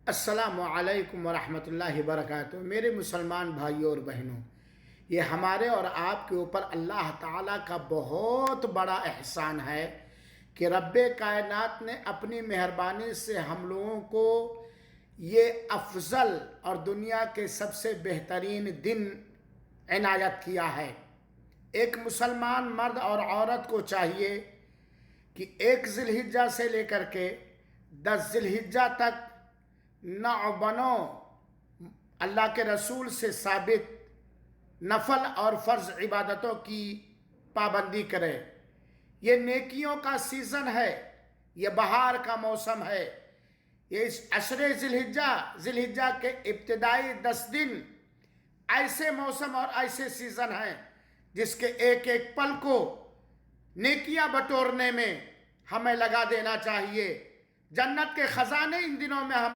السلام علیکم ورحمۃ اللہ وبرکاتہ۔ میرے مسلمان بھائیوں اور بہنوں، یہ ہمارے اور آپ کے اوپر اللہ تعالیٰ کا بہت بڑا احسان ہے کہ رب کائنات نے اپنی مہربانی سے ہم لوگوں کو یہ افضل اور دنیا کے سب سے بہترین دن عنایت کیا ہے۔ ایک مسلمان مرد اور عورت کو چاہیے کہ 1 ذی الحجہ سے لے کر کے 10 ذی الحجہ تک نو بنو اللہ کے رسول سے ثابت نفل اور فرض عبادتوں کی پابندی کرے۔ یہ نیکیوں کا سیزن ہے، یہ بہار کا موسم ہے۔ یہ اس عشر ذی الحجہ کے ابتدائی 10 دن ایسے موسم اور ایسے سیزن ہیں جس کے ایک ایک پل کو نیکیاں بٹورنے میں ہمیں لگا دینا چاہیے۔ جنت کے خزانے ان دنوں میں ہم